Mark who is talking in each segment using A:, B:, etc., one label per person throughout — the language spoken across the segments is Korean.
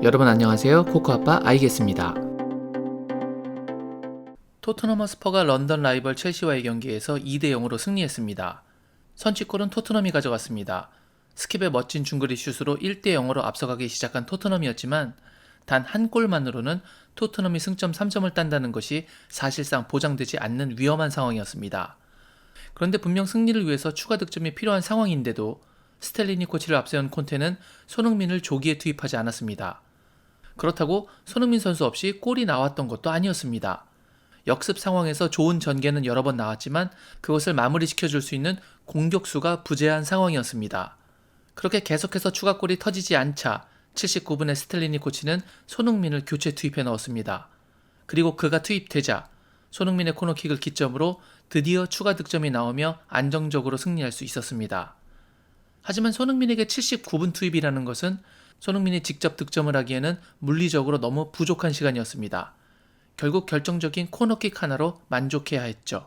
A: 여러분 안녕하세요. 코코아빠 아이겠습니다. 토트넘 허스퍼가 런던 라이벌 첼시와의 경기에서 2대0으로 승리했습니다. 선취골은 토트넘이 가져갔습니다. 스킵의 멋진 중거리 슛으로 1대0으로 앞서가기 시작한 토트넘이었지만 단 한 골만으로는 토트넘이 승점 3점을 딴다는 것이 사실상 보장되지 않는 위험한 상황이었습니다. 그런데 분명 승리를 위해서 추가 득점이 필요한 상황인데도 스텔리니 코치를 앞세운 콘테는 손흥민을 조기에 투입하지 않았습니다. 그렇다고 손흥민 선수 없이 골이 나왔던 것도 아니었습니다. 역습 상황에서 좋은 전개는 여러 번 나왔지만 그것을 마무리시켜줄 수 있는 공격수가 부재한 상황이었습니다. 그렇게 계속해서 추가골이 터지지 않자 79분에 스텔리니 코치는 손흥민을 교체 투입해 넣었습니다. 그리고 그가 투입되자 손흥민의 코너킥을 기점으로 드디어 추가 득점이 나오며 안정적으로 승리할 수 있었습니다. 하지만 손흥민에게 79분 투입이라는 것은 손흥민이 직접 득점을 하기에는 물리적으로 너무 부족한 시간이었습니다. 결국 결정적인 코너킥 하나로 만족해야 했죠.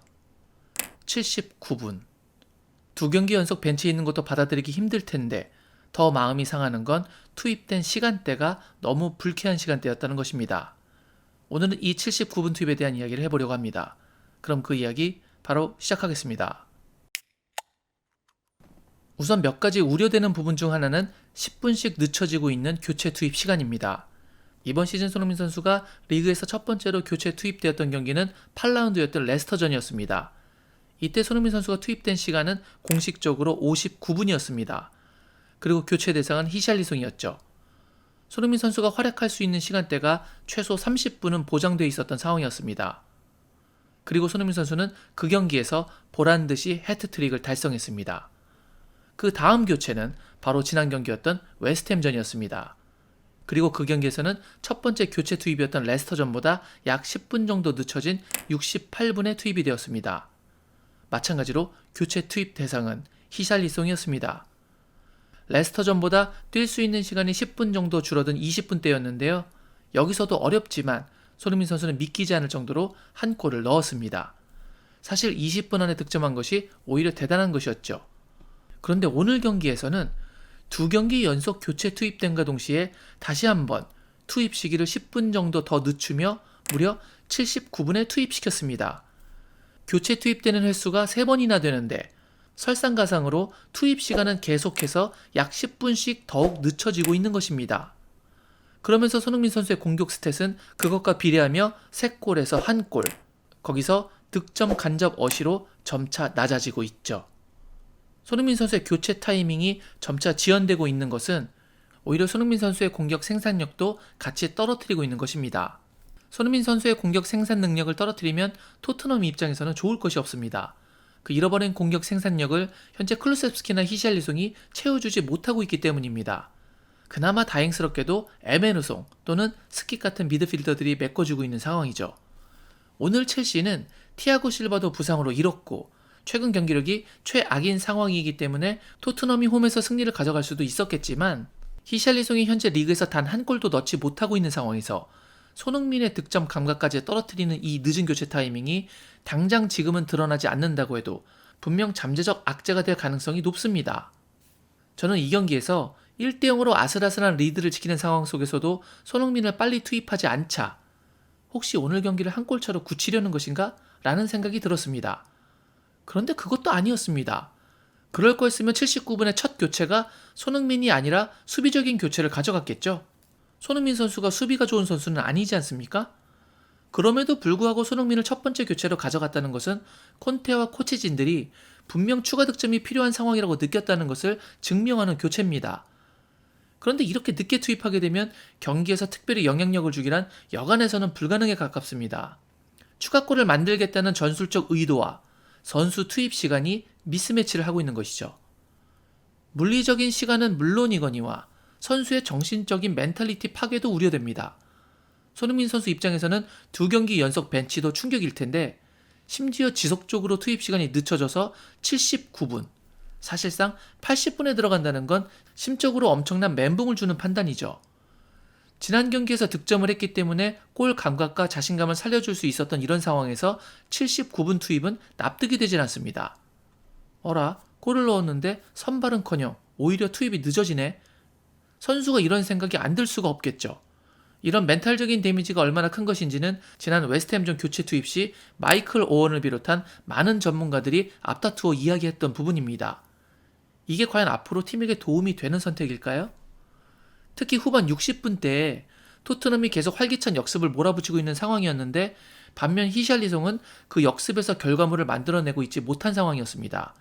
A: 79분. 두 경기 연속 벤치에 있는 것도 받아들이기 힘들 텐데 더 마음이 상하는 건 투입된 시간대가 너무 불쾌한 시간대였다는 것입니다. 오늘은 이 79분 투입에 대한 이야기를 해보려고 합니다. 그럼 그 이야기 바로 시작하겠습니다. 우선 몇 가지 우려되는 부분 중 하나는 10분씩 늦춰지고 있는 교체 투입 시간입니다. 이번 시즌 손흥민 선수가 리그에서 첫 번째로 교체 투입되었던 경기는 8라운드였던 레스터전이었습니다. 이때 손흥민 선수가 투입된 시간은 공식적으로 59분이었습니다. 그리고 교체 대상은 히샬리송이었죠. 손흥민 선수가 활약할 수 있는 시간대가 최소 30분은 보장되어 있었던 상황이었습니다. 그리고 손흥민 선수는 그 경기에서 보란듯이 해트트릭을 달성했습니다. 그 다음 교체는 바로 지난 경기였던 웨스트햄전이었습니다. 그리고 그 경기에서는 첫 번째 교체 투입이었던 레스터전보다 약 10분 정도 늦춰진 68분에 투입이 되었습니다. 마찬가지로 교체 투입 대상은 히샬리송이었습니다. 레스터전보다 뛸 수 있는 시간이 10분 정도 줄어든 20분대였는데요. 여기서도 어렵지만 손흥민 선수는 믿기지 않을 정도로 한 골을 넣었습니다. 사실 20분 안에 득점한 것이 오히려 대단한 것이었죠. 그런데 오늘 경기에서는 두 경기 연속 교체 투입됨과 동시에 다시 한번 투입 시기를 10분 정도 더 늦추며 무려 79분에 투입시켰습니다. 교체 투입되는 횟수가 3번이나 되는데 설상가상으로 투입 시간은 계속해서 약 10분씩 더욱 늦춰지고 있는 것입니다. 그러면서 손흥민 선수의 공격 스탯은 그것과 비례하며 3골에서 1골, 거기서 득점 간접 어시로 점차 낮아지고 있죠. 손흥민 선수의 교체 타이밍이 점차 지연되고 있는 것은 오히려 손흥민 선수의 공격 생산력도 같이 떨어뜨리고 있는 것입니다. 손흥민 선수의 공격 생산 능력을 떨어뜨리면 토트넘 입장에서는 좋을 것이 없습니다. 그 잃어버린 공격 생산력을 현재 클루셉스키나 히샬리송이 채워주지 못하고 있기 때문입니다. 그나마 다행스럽게도 에메르송 또는 스킵 같은 미드필더들이 메꿔주고 있는 상황이죠. 오늘 첼시는 티아고 실바도 부상으로 잃었고 최근 경기력이 최악인 상황이기 때문에 토트넘이 홈에서 승리를 가져갈 수도 있었겠지만 히샬리송이 현재 리그에서 단 한 골도 넣지 못하고 있는 상황에서 손흥민의 득점 감각까지 떨어뜨리는 이 늦은 교체 타이밍이 당장 지금은 드러나지 않는다고 해도 분명 잠재적 악재가 될 가능성이 높습니다. 저는 이 경기에서 1대0으로 아슬아슬한 리드를 지키는 상황 속에서도 손흥민을 빨리 투입하지 않자 혹시 오늘 경기를 한 골차로 굳히려는 것인가? 라는 생각이 들었습니다. 그런데 그것도 아니었습니다. 그럴 거였으면 79분의 첫 교체가 손흥민이 아니라 수비적인 교체를 가져갔겠죠. 손흥민 선수가 수비가 좋은 선수는 아니지 않습니까? 그럼에도 불구하고 손흥민을 첫 번째 교체로 가져갔다는 것은 콘테와 코치진들이 분명 추가 득점이 필요한 상황이라고 느꼈다는 것을 증명하는 교체입니다. 그런데 이렇게 늦게 투입하게 되면 경기에서 특별히 영향력을 주기란 여간해서는 불가능에 가깝습니다. 추가골을 만들겠다는 전술적 의도와 선수 투입 시간이 미스매치를 하고 있는 것이죠. 물리적인 시간은 물론이거니와 선수의 정신적인 멘탈리티 파괴도 우려됩니다. 손흥민 선수 입장에서는 두 경기 연속 벤치도 충격일 텐데 심지어 지속적으로 투입 시간이 늦춰져서 79분, 사실상 80분에 들어간다는 건 심적으로 엄청난 멘붕을 주는 판단이죠. 지난 경기에서 득점을 했기 때문에 골 감각과 자신감을 살려줄 수 있었던 이런 상황에서 79분 투입은 납득이 되질 않습니다. 어라, 골을 넣었는데 선발은커녕 오히려 투입이 늦어지네. 선수가 이런 생각이 안 들 수가 없겠죠. 이런 멘탈적인 데미지가 얼마나 큰 것인지는 지난 웨스트햄전 교체 투입 시 마이클 오원을 비롯한 많은 전문가들이 앞다투어 이야기했던 부분입니다. 이게 과연 앞으로 팀에게 도움이 되는 선택일까요? 특히 후반 60분 때에 토트넘이 계속 활기찬 역습을 몰아붙이고 있는 상황이었는데 반면 히샬리송은 그 역습에서 결과물을 만들어내고 있지 못한 상황이었습니다.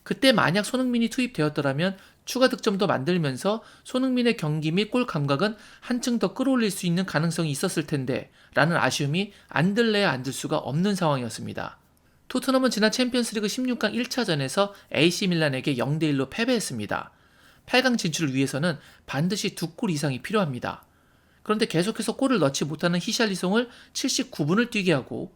A: 그때 만약 손흥민이 투입되었더라면 추가 득점도 만들면서 손흥민의 경기 및 골 감각은 한층 더 끌어올릴 수 있는 가능성이 있었을 텐데 라는 아쉬움이 안 들래야 안 들 수가 없는 상황이었습니다. 토트넘은 지난 챔피언스리그 16강 1차전에서 AC 밀란에게 0대1로 패배했습니다. 8강 진출을 위해서는 반드시 2골 이상이 필요합니다. 그런데 계속해서 골을 넣지 못하는 히샬리송을 79분을 뛰게 하고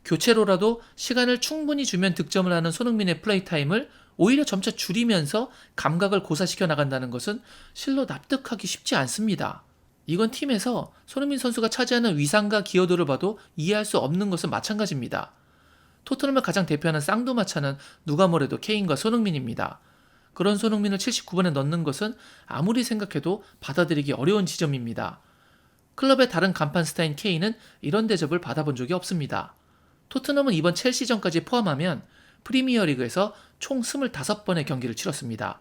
A: 교체로라도 시간을 충분히 주면 득점을 하는 손흥민의 플레이 타임을 오히려 점차 줄이면서 감각을 고사시켜 나간다는 것은 실로 납득하기 쉽지 않습니다. 이건 팀에서 손흥민 선수가 차지하는 위상과 기여도를 봐도 이해할 수 없는 것은 마찬가지입니다. 토트넘을 가장 대표하는 쌍두마차는 누가 뭐래도 케인과 손흥민입니다. 그런 손흥민을 79번에 넣는 것은 아무리 생각해도 받아들이기 어려운 지점입니다. 클럽의 다른 간판 스타인 케인은 이런 대접을 받아본 적이 없습니다. 토트넘은 이번 첼시전까지 포함하면 프리미어리그에서 총 25번의 경기를 치렀습니다.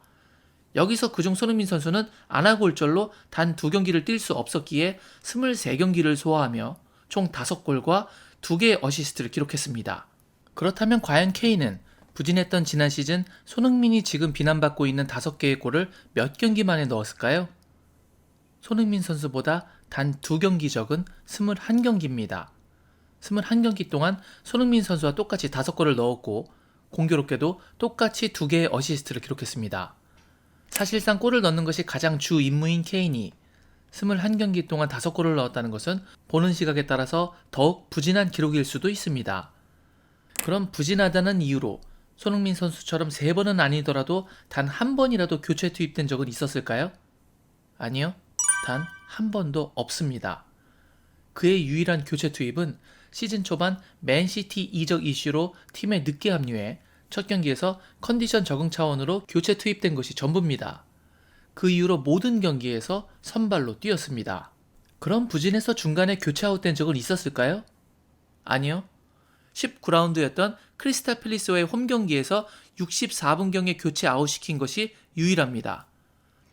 A: 여기서 그중 손흥민 선수는 안하골절로 단 2경기를 뛸 수 없었기에 23경기를 소화하며 총 5골과 2개의 어시스트를 기록했습니다. 그렇다면 과연 케인은 부진했던 지난 시즌 손흥민이 지금 비난받고 있는 5개의 골을 몇 경기 만에 넣었을까요? 손흥민 선수보다 단 2경기 적은 21경기입니다. 21경기 동안 손흥민 선수와 똑같이 5골을 넣었고 공교롭게도 똑같이 2개의 어시스트를 기록했습니다. 사실상 골을 넣는 것이 가장 주 임무인 케인이 21경기 동안 5골을 넣었다는 것은 보는 시각에 따라서 더욱 부진한 기록일 수도 있습니다. 그럼 부진하다는 이유로 손흥민 선수처럼 3번은 아니더라도 단 한 번이라도 교체 투입된 적은 있었을까요? 아니요. 단 한 번도 없습니다. 그의 유일한 교체 투입은 시즌 초반 맨시티 이적 이슈로 팀에 늦게 합류해 첫 경기에서 컨디션 적응 차원으로 교체 투입된 것이 전부입니다. 그 이후로 모든 경기에서 선발로 뛰었습니다. 그럼 부진해서 중간에 교체 아웃된 적은 있었을까요? 아니요. 19라운드였던 크리스탈 팰리스와의 홈 경기에서 64분경에 교체 아웃시킨 것이 유일합니다.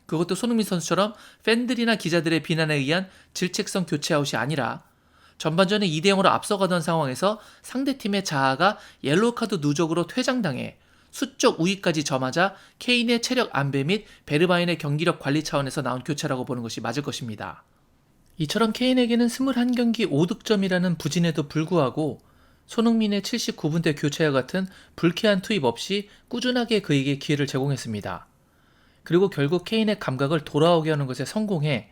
A: 그것도 손흥민 선수처럼 팬들이나 기자들의 비난에 의한 질책성 교체 아웃이 아니라 전반전에 2대0으로 앞서가던 상황에서 상대팀의 자아가 옐로우카드 누적으로 퇴장당해 수적 우위까지 점하자 케인의 체력 안배 및 베르바인의 경기력 관리 차원에서 나온 교체라고 보는 것이 맞을 것입니다. 이처럼 케인에게는 21경기 5득점이라는 부진에도 불구하고 손흥민의 79분대 교체와 같은 불쾌한 투입 없이 꾸준하게 그에게 기회를 제공했습니다. 그리고 결국 케인의 감각을 돌아오게 하는 것에 성공해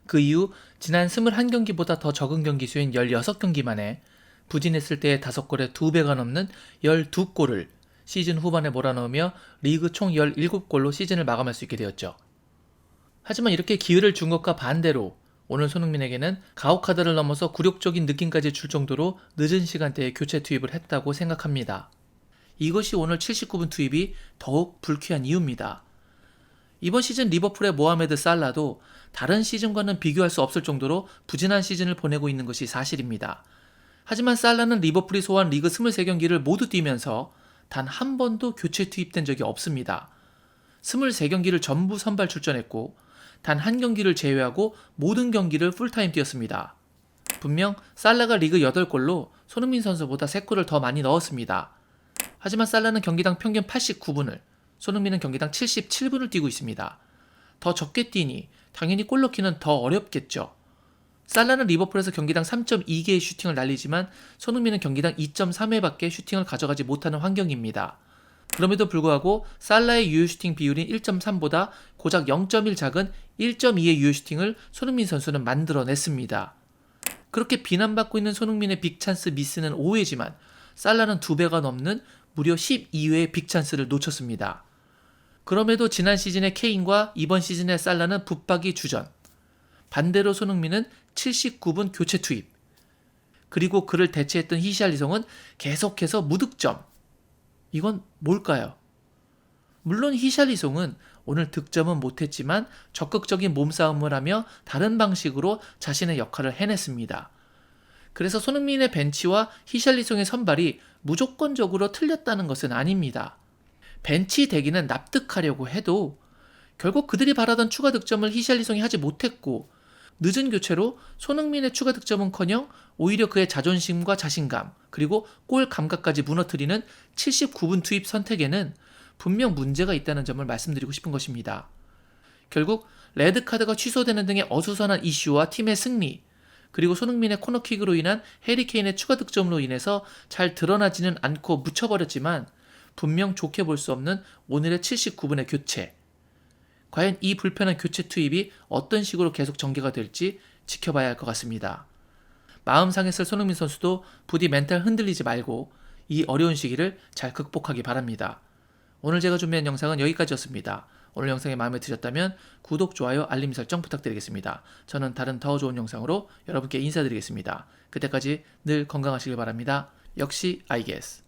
A: 그 이후 지난 21경기보다 더 적은 경기 수인 16경기 만에 부진했을 때의 5골의 2배가 넘는 12골을 시즌 후반에 몰아넣으며 리그 총 17골로 시즌을 마감할 수 있게 되었죠. 하지만 이렇게 기회를 준 것과 반대로 오늘 손흥민에게는 가오카드를 넘어서 굴욕적인 느낌까지 줄 정도로 늦은 시간대에 교체 투입을 했다고 생각합니다. 이것이 오늘 79분 투입이 더욱 불쾌한 이유입니다. 이번 시즌 리버풀의 모하메드 살라도 다른 시즌과는 비교할 수 없을 정도로 부진한 시즌을 보내고 있는 것이 사실입니다. 하지만 살라는 리버풀이 소화한 리그 23경기를 모두 뛰면서 단 한 번도 교체 투입된 적이 없습니다. 23경기를 전부 선발 출전했고 단 한 경기를 제외하고 모든 경기를 풀타임 뛰었습니다. 분명 살라가 리그 8골로 손흥민 선수보다 3골을 더 많이 넣었습니다. 하지만 살라는 경기당 평균 89분을, 손흥민은 경기당 77분을 뛰고 있습니다. 더 적게 뛰니 당연히 골 넣기는 더 어렵겠죠. 살라는 리버풀에서 경기당 3.2개의 슈팅을 날리지만 손흥민은 경기당 2.3회밖에 슈팅을 가져가지 못하는 환경입니다. 그럼에도 불구하고 살라의 유효 슈팅 비율인 1.3보다 고작 0.1 작은 1.2의 유효 슈팅을 손흥민 선수는 만들어냈습니다. 그렇게 비난받고 있는 손흥민의 빅찬스 미스는 5회지만 살라는 2배가 넘는 무려 12회의 빅찬스를 놓쳤습니다. 그럼에도 지난 시즌의 케인과 이번 시즌의 살라는 붙박이 주전. 반대로 손흥민은 79분 교체 투입. 그리고 그를 대체했던 히샬리송은 계속해서 무득점. 이건 뭘까요? 물론 히샬리송은 오늘 득점은 못했지만 적극적인 몸싸움을 하며 다른 방식으로 자신의 역할을 해냈습니다. 그래서 손흥민의 벤치와 히샬리송의 선발이 무조건적으로 틀렸다는 것은 아닙니다. 벤치 대기는 납득하려고 해도 결국 그들이 바라던 추가 득점을 히샬리송이 하지 못했고, 늦은 교체로 손흥민의 추가 득점은커녕 오히려 그의 자존심과 자신감, 그리고 골 감각까지 무너뜨리는 79분 투입 선택에는 분명 문제가 있다는 점을 말씀드리고 싶은 것입니다. 결국 레드카드가 취소되는 등의 어수선한 이슈와 팀의 승리, 그리고 손흥민의 코너킥으로 인한 해리케인의 추가 득점으로 인해서 잘 드러나지는 않고 묻혀버렸지만 분명 좋게 볼 수 없는 오늘의 79분의 교체. 과연 이 불편한 교체 투입이 어떤 식으로 계속 전개가 될지 지켜봐야 할 것 같습니다. 마음 상했을 손흥민 선수도 부디 멘탈 흔들리지 말고 이 어려운 시기를 잘 극복하기 바랍니다. 오늘 제가 준비한 영상은 여기까지였습니다. 오늘 영상이 마음에 드셨다면 구독, 좋아요, 알림 설정 부탁드리겠습니다. 저는 다른 더 좋은 영상으로 여러분께 인사드리겠습니다. 그때까지 늘 건강하시길 바랍니다. 역시 I guess.